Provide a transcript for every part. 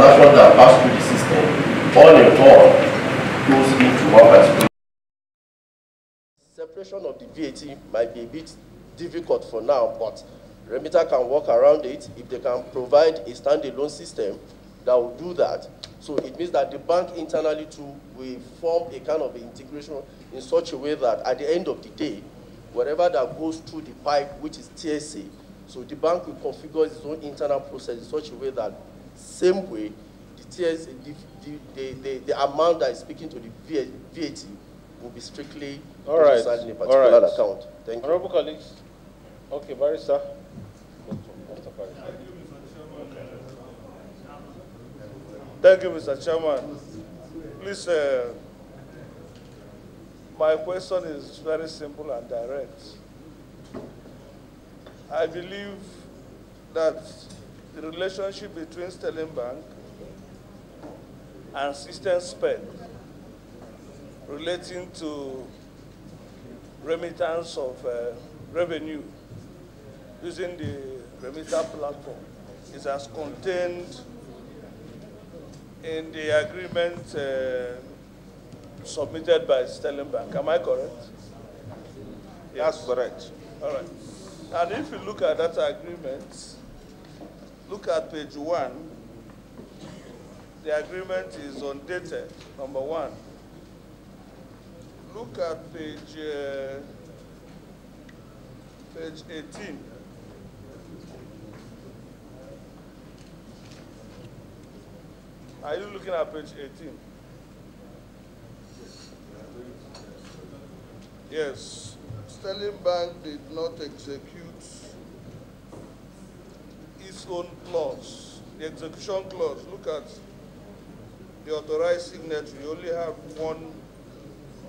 transactions that pass through the system, all in all, goes into workers. Separation of the VAT might be a bit difficult for now, but Remita can work around it if they can provide a standalone system that will do that. So it means that the bank internally too will form a kind of integration in such a way that at the end of the day, whatever that goes through the pipe, which is TSA, so the bank will configure its own internal process in such a way that same way, the TSA, the amount that is speaking to the VAT will be strictly in a particular account. Thank you. Honorable colleagues. Okay, Barrister. Thank you, Mr. Chairman. Please, my question is very simple and direct. I believe that the relationship between Sterling Bank and system spec relating to remittance of revenue using the Remita platform is as contained in the agreement submitted by Sterling Bank. Am I correct? Yes. That's correct. All right. And if you look at that agreement, look at page 1. The agreement is undated, number 1. Look at page 18. Are you looking at page 18? Yes. Sterling Bank did not execute its own clause. The execution clause, look at the authorized signature. You only have one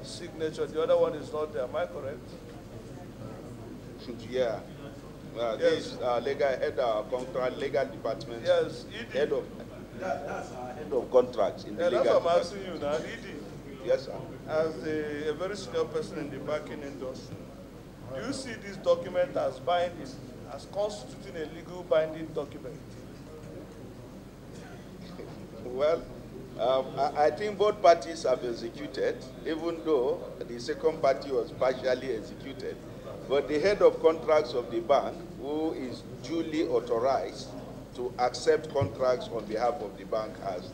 signature. The other one is not there. Am I correct? Yeah. Yes. This is legal head of contract, legal department. Yes, Head of that's our head of contracts in the legal that's what I'm department. asking you now. ED, Yes, sir. as a very senior person in the banking industry, do you see this document as binding, as constituting a legal binding document? Well, I think both parties have executed, even though the second party was partially executed. But the head of contracts of the bank, who is duly authorized to accept contracts on behalf of the bank, has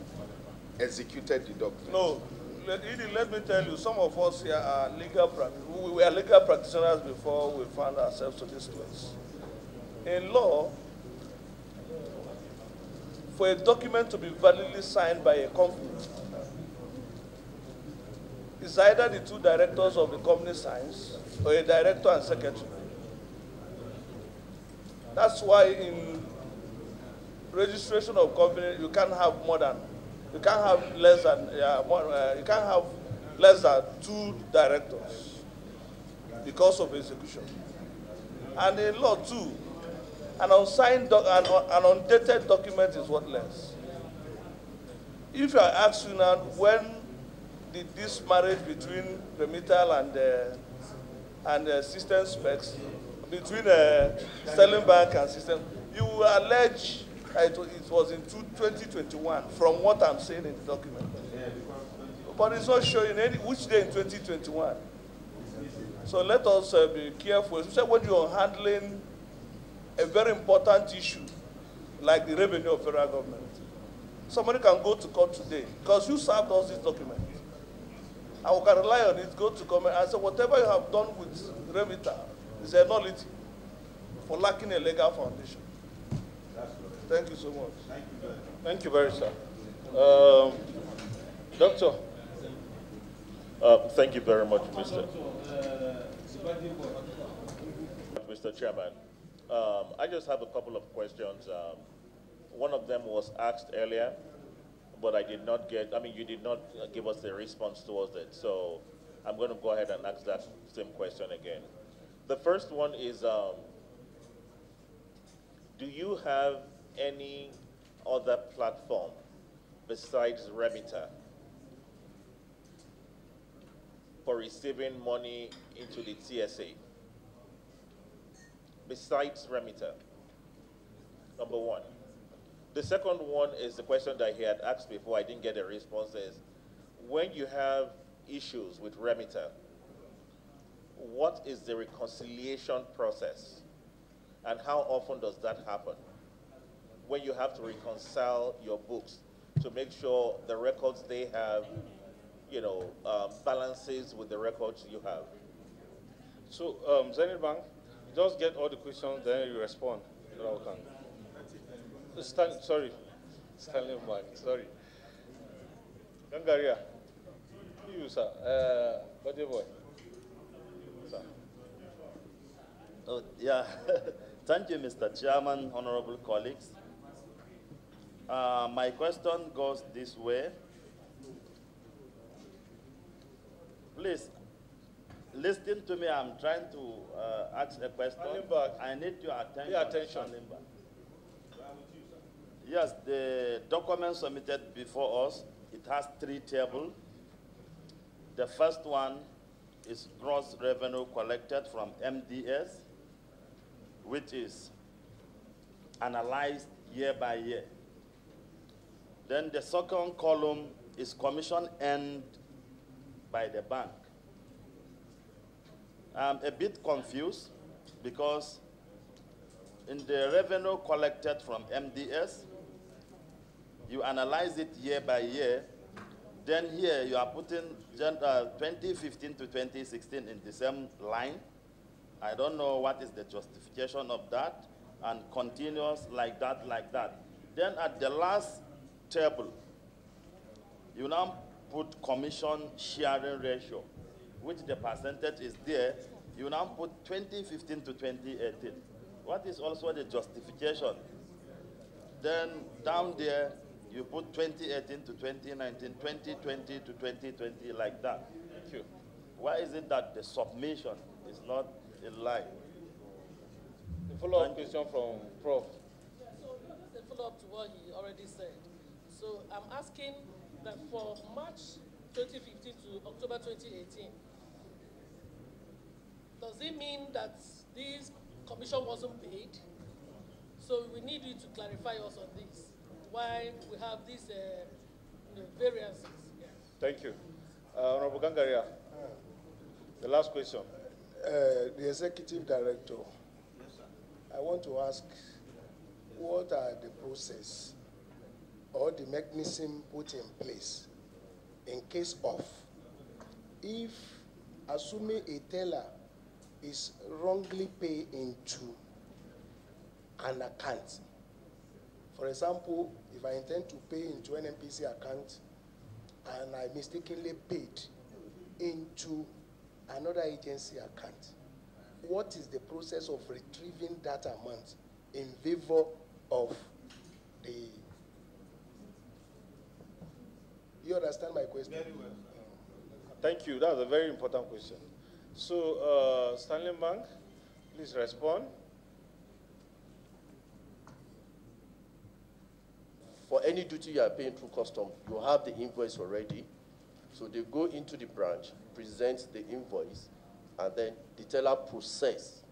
executed the document. No. Let me tell you, some of us here are we were legal practitioners before we found ourselves to this place. In law, for a document to be validly signed by a company, it's either the two directors of the company signs or a director and secretary. That's why in registration of company, you can't have you can't have less than 2 directors because of execution. And in law too, an unsigned an undated document is worthless. If I ask you now, when did this marriage between Remita and system specs, between Sterling Bank and system, you will allege it was in 2021, from what I'm saying in the document. But it's not showing which day in 2021. So let us be careful, especially when you're handling a very important issue like the revenue of federal government. Somebody can go to court today because you served us this document. And we can rely on it, go to court and say whatever you have done with Remita is a nullity for lacking a legal foundation. Thank you so much. Thank you very much, sir. Doctor. Thank you very much, Mr. Chairman. I just have a couple of questions. One of them was asked earlier, but I did not get, you did not give us a response towards it. So I'm going to go ahead and ask that same question again. The first one is, do you have any other platform besides Remita for receiving money into the TSA? Besides Remita, number one. The second one is the question that he had asked before. I didn't get a response. Is when you have issues with Remita, what is the reconciliation process? And how often does that happen? When you have to reconcile your books to make sure the records they have, balances with the records you have. So, Zenith Bank, just get all the questions, then you respond. Sorry, Stanley Bank, sorry. Gangaria, you, sir, Buddy Boy. Sir. Oh, yeah. Thank you, Mr. Chairman, honorable colleagues. My question goes this way. Please, listen to me. I'm trying to ask a question. I need your attention. Pay attention. Yes, the document submitted before us, it has 3 tables. The first one is gross revenue collected from MDS, which is analyzed year by year. Then the second column is commission earned by the bank. I'm a bit confused because in the revenue collected from MDS, you analyze it year by year. Then here you are putting 2015 to 2016 in the same line. I don't know what is the justification of that, and continuous like that, like that. Then at the last table, you now put commission sharing ratio, which the percentage is there. You now put 2015 to 2018. What is also the justification? Then down there, you put 2018 to 2019, 2020 to 2020, like that. Thank you. Why is it that the submission is not in line? The follow-up question from Prof. Yeah, so just a follow-up to what he already said. So I'm asking that for March 2015 to October 2018, does it mean that this commission wasn't paid? So we need you to clarify us on this. Why we have these variances. Yeah. Thank you. Honorable Gangaria, the last question. The Executive Director, yes, sir. I want to ask, what are the process or the mechanism put in place in case of, if, assuming a teller is wrongly paid into an account. For example, if I intend to pay into an NPC account and I mistakenly paid into another agency account, what is the process of retrieving that amount in favor of the... You understand my question? Very well. Thank you. That's a very important question. So, Stanley Bank, please respond. For any duty you are paying through custom, you have the invoice already. So they go into the branch, present the invoice, and then the teller process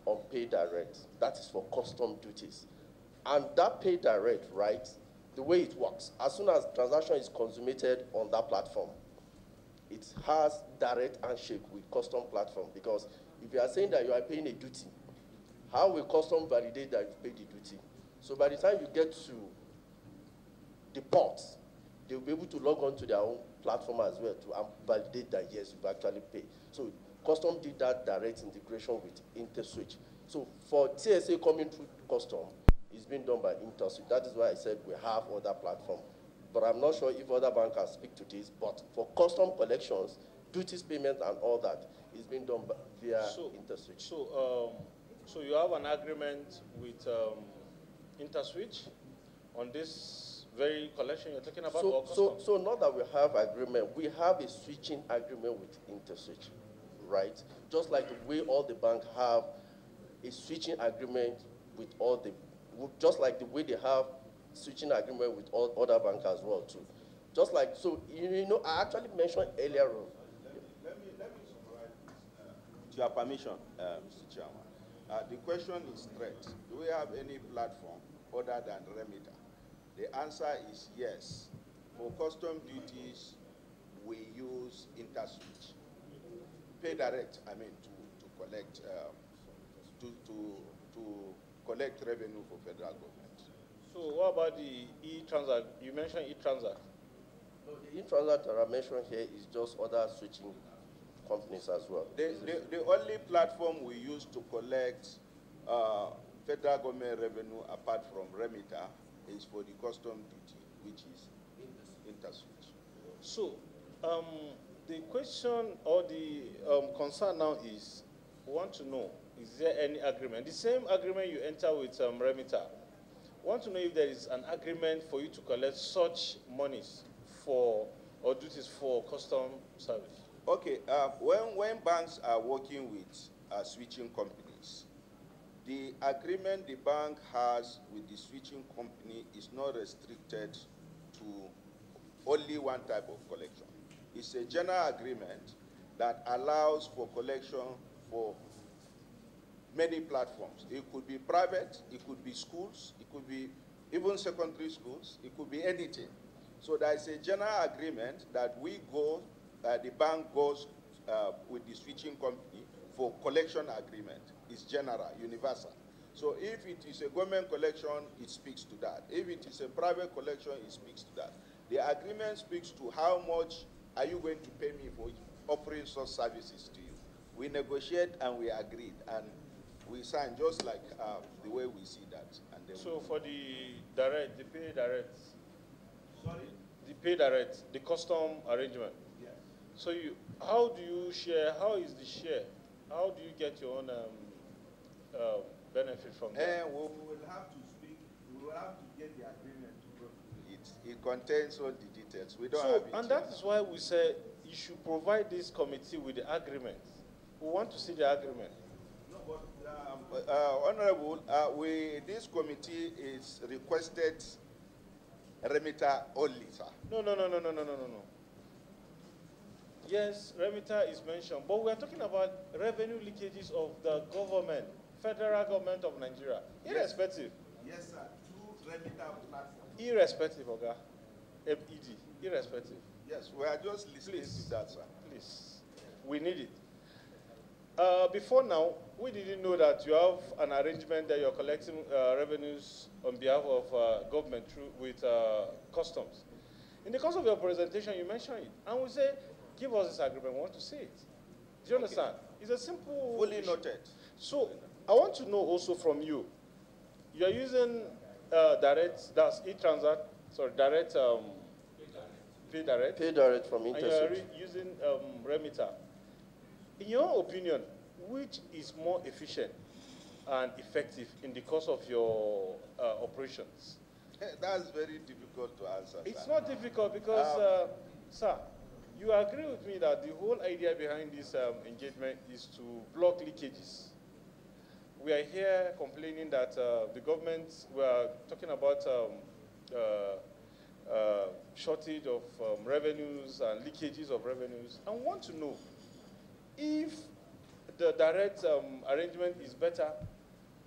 on pay direct. That is for custom duties. And that pay direct, right, the way it works, as soon as transaction is consummated on that platform, it has direct handshake with custom platform, because if you are saying that you are paying a duty, how will custom validate that you paid the duty? So by the time you get to the ports, they'll be able to log on to their own platform as well to validate that, yes, you've actually paid. So custom did that direct integration with InterSwitch. So for TSA coming through custom, it's been done by InterSwitch. That is why I said we have other platforms. But I'm not sure if other banks can speak to this. But for custom collections, duties payment and all that, it's been done via InterSwitch. So you have an agreement with InterSwitch on this very collection you're talking about? So not that we have agreement, we have a switching agreement with InterSwitch, right? Just like the way all the banks have a switching agreement with all the, just like the way they have switching agreement with all other banks as well too. Just like, so, you know, I actually mentioned earlier on. Let me summarize this. With your permission, Mr. Chairman. The question is straight. Do we have any platform other than Remita The answer is yes. For custom duties, we use interswitch. Pay direct, I mean, to collect to collect revenue for federal government. So what about the e-transact? You mentioned e-transact. No, the e-transact that I mentioned here is just other switching companies as well. The only platform we use to collect federal government revenue apart from Remita is for the custom duty, which is interswitch. So the question or the concern now is, we want to know, is there any agreement? The same agreement you enter with Remita. We want to know if there is an agreement for you to collect such monies for or duties for custom service. Okay, when banks are working with switching companies, the agreement the bank has with the switching company is not restricted to only one type of collection. It's a general agreement that allows for collection for many platforms. It could be private, it could be schools, it could be even secondary schools, it could be anything. So there is a general agreement that we go, the bank goes with the switching company for collection agreement. It's general, universal. So if it is a government collection, it speaks to that. If it is a private collection, it speaks to that. The agreement speaks to how much are you going to pay me for offering such services to you. We negotiate and we agreed, and we sign just like the way we see that. And then So for the direct, the pay direct, sorry, the pay direct, the custom arrangement. yes. So how do you share? How is the share? How do you get your own benefit from that? And we will have to speak. We will have to get the agreement. It contains all the details. We don't have it. And that is why we say you should provide this committee with the agreement. We want to see the agreement. No, but Honorable, this committee is requested Remita only, sir. No. Yes, Remita is mentioned, but we are talking about revenue leakages of the government, federal government of Nigeria, irrespective. Yes, sir. Through Remita platform. Irrespective, Oga. MED, irrespective. Yes, we are just listening to that, sir. Please, we need it. Before now, we didn't know that you have an arrangement that you're collecting revenues on behalf of government with customs. In the course of your presentation, you mentioned it, and we say, give us this agreement, we want to see it. Do you understand? It's a simple Fully issue. noted. So, I want to know also from you, you're using direct, that's e-transact, sorry, direct, pay direct. Pay direct from And interswitch. you're using Remita. In your opinion, which is more efficient and effective in the course of your operations? That's very difficult to answer. It's sir. not difficult because, sir, you agree with me that the whole idea behind this engagement is to block leakages. We are here complaining that the government, we are talking about shortage of revenues and leakages of revenues, and want to know if the direct arrangement is better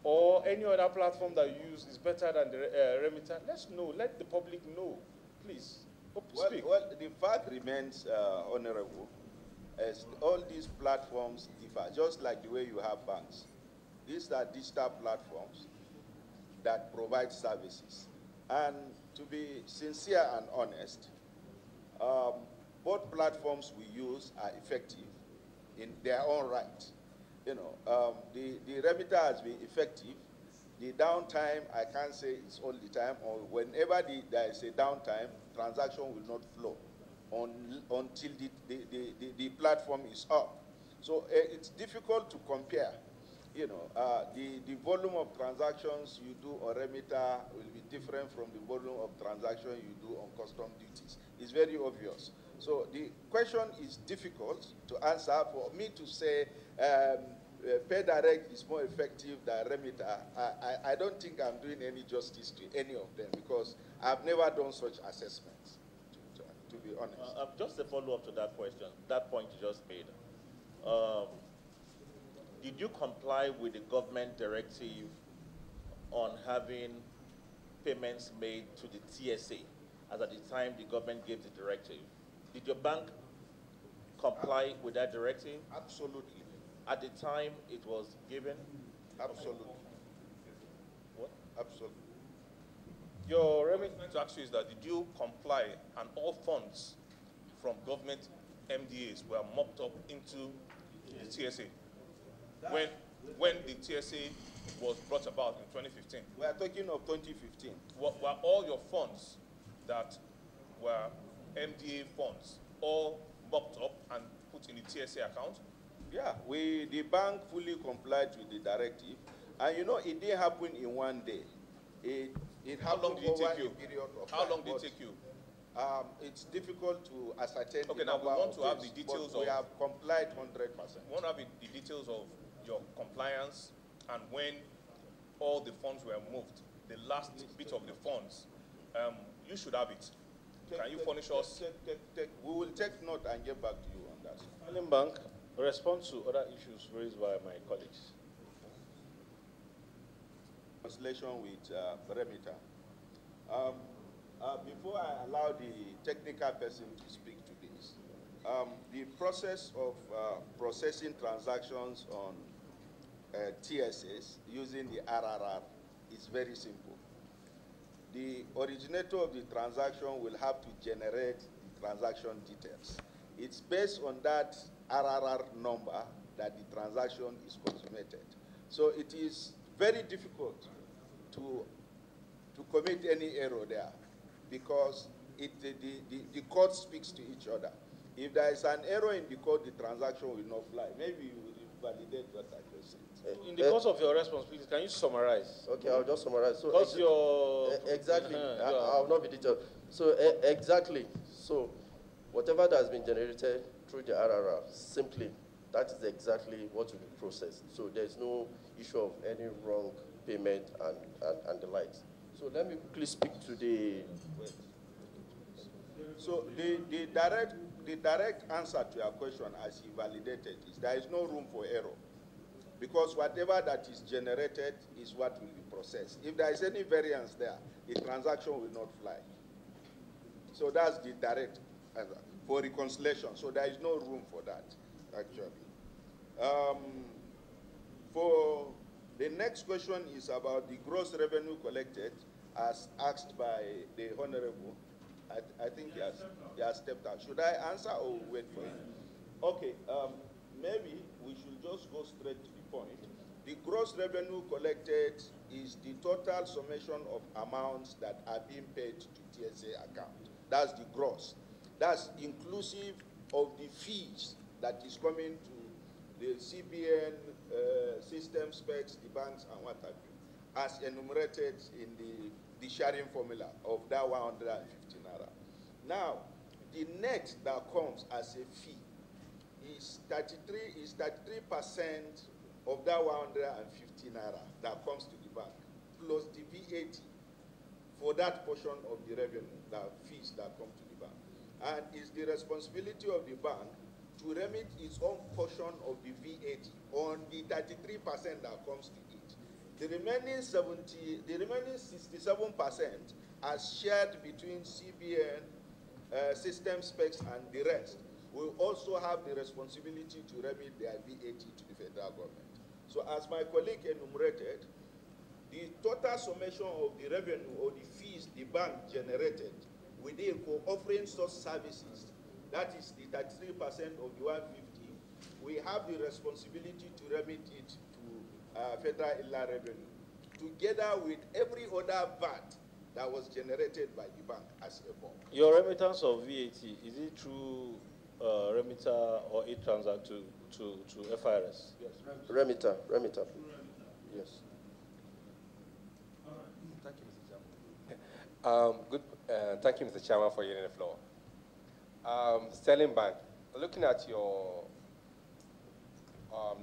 or any other platform that you use is better than the Remita. Let's know, let the public know, please. Speak. Well, the fact remains, Honorable, as all these platforms differ, just like the way you have banks. These are digital platforms that provide services. And to be sincere and honest, both platforms we use are effective in their own right. You know, the Remita has been effective. The downtime, I can't say it's all the time, or whenever there is a downtime, transaction will not flow until the platform is up. So it's difficult to compare. You know, the volume of transactions you do on Remita will be different from the volume of transactions you do on custom duties. It's very obvious. So the question is difficult to answer. For me to say pay direct is more effective than Remita, I don't think I'm doing any justice to any of them because I've never done such assessments, to be honest. Just a follow-up to that question, that point you just made. Did you comply with the government directive on having payments made to the TSA as at the time the government gave the directive. Did your bank comply with that directive? Absolutely. At the time it was given? Absolutely. What? Absolutely. Your remit to ask you is that did you comply and all funds from government MDAs were mopped up into the TSA when the TSA was brought about in 2015? We are talking of 2015. Were all your funds that were MDA funds all mopped up and put in the TSA account? Yeah, the bank fully complied with the directive. And you know, it didn't happen in one day. It How long happened did it over take you? a period of How time. long did it take you? It's difficult to ascertain Okay, the now we number want of to have days, the details but we of- have complied 100%. We want to have the details of your compliance and when all the funds were moved, the last bit of the funds. You should have it. Can you furnish us? We will take note and get back to you on that. Sterling Bank, response to other issues raised by my colleagues. Translation with Remita. Before I allow the technical person to speak to this, the process of processing transactions on TSS using the RRR is very simple. The originator of the transaction will have to generate the transaction details. It's based on that RRR number that the transaction is consummated. So it is very difficult to commit any error there because the code speaks to each other. If there is an error in the code, the transaction will not fly. Maybe you will validate what I just said. In the course of your response, please, can you summarize? Okay, I'll just summarize. So Because your... exactly, I'll not be detailed. So exactly, so whatever that has been generated through the RRR, simply, that is exactly what will be processed. So there's no issue of any wrong payment and the likes. So let me quickly speak to the... So the direct answer to your question as you validated is there is no room for error because whatever that is generated is what will be processed. If there is any variance there, the transaction will not fly. So that's the direct answer for reconciliation. So there is no room for that, actually. For the next question is about the gross revenue collected as asked by the Honorable. I think he has stepped out. Should I answer or wait for him? Okay, maybe we should just go straight to the point. The gross revenue collected is the total summation of amounts that are being paid to TSA account. That's the gross. That's inclusive of the fees that is coming to the CBN, system specs, the banks, and what have you, as enumerated in the sharing formula of that 150 naira. Now, the net that comes as a fee is 33% of that 150 naira that comes to the bank, plus the VAT for that portion of the revenue, the fees that come to the bank. And it's the responsibility of the bank to remit its own portion of the VAT on the 33% that comes to it. The remaining 67% as shared between CBN, system specs, and the rest will also have the responsibility to remit their VAT to the federal government. So as my colleague enumerated, the total summation of the revenue or the fees the bank generated within offering such services, that is the 33% of the 150, we have the responsibility to remit it to federal inland revenue, together with every other VAT that was generated by the bank as a bulk. Your remittance of VAT, is it through Remita or e-transact to FIRS? Yes. Remita. Yes. Thank you, Mr. Chairman. Thank you, Mr. Chairman, for yielding the floor. Sterling Bank, looking at your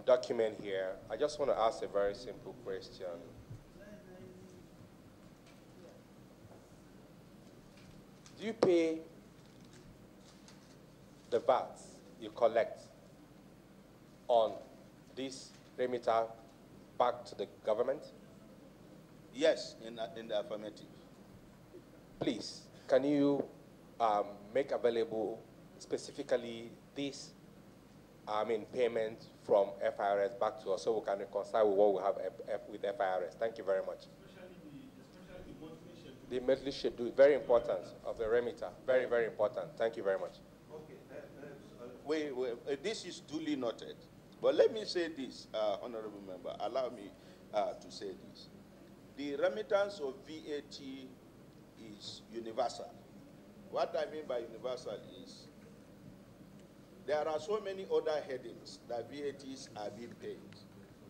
document here, I just want to ask a very simple question. Do you pay the VAT you collect on this remitter back to the government? Yes, in the affirmative. please, can you make available specifically this payment from FIRS back to us so we can reconcile with what we have with FIRS? Thank you very much. The monthly schedule, very important, of the Remita. Very, very important. Thank you very much. Okay, this is duly noted. But let me say this, Honorable Member. Allow me to say this. The remittance of VAT is universal. What I mean by universal is there are so many other headings that VATs are being paid.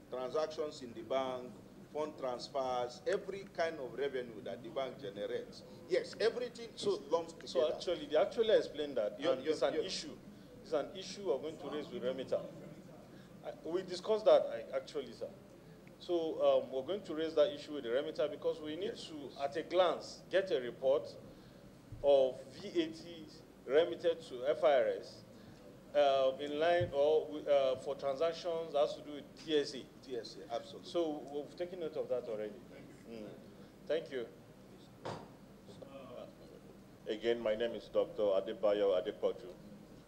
Transactions in the bank, fund transfers, every kind of revenue that the bank generates. Yes, everything is lumped together. So actually, they actually explained that it's an issue. It's an issue we're going to raise with Remita. We discussed that actually, sir. So we're going to raise that issue with the Remita because we need to, at a glance, get a report of VAT remitted to FIRS in line or for transactions that has to do with TSA. TSA, absolutely. So we've taken note of that already. Thank you. Again, my name is Dr. Adebayo Adepoju,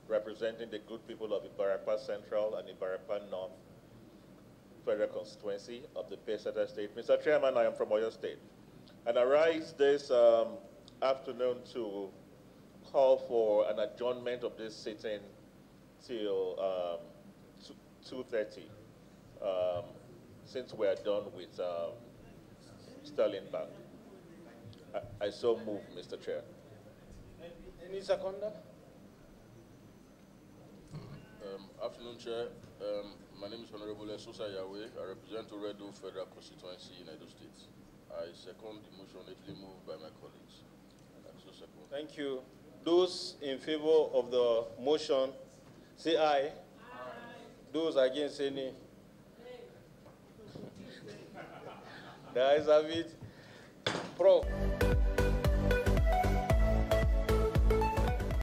representing the good people of Ibarapa Central and Ibarapa North Federal Constituency of the Peseta State. Mr. Chairman, I am from Oyo State. And I rise this afternoon to call for an adjournment of this sitting till 2:30, since we are done with Sterling Bank. I so move, Mr. Chair. Any seconder? Afternoon, Chair. My name is Honorable Esosa Yahweh. I represent Oredo Federal Constituency in Edo State. I second the motion lately moved by my colleagues. Thank you. Those in favor of the motion, say aye. Aye. Those against, say nay. The ayes have it. Prof.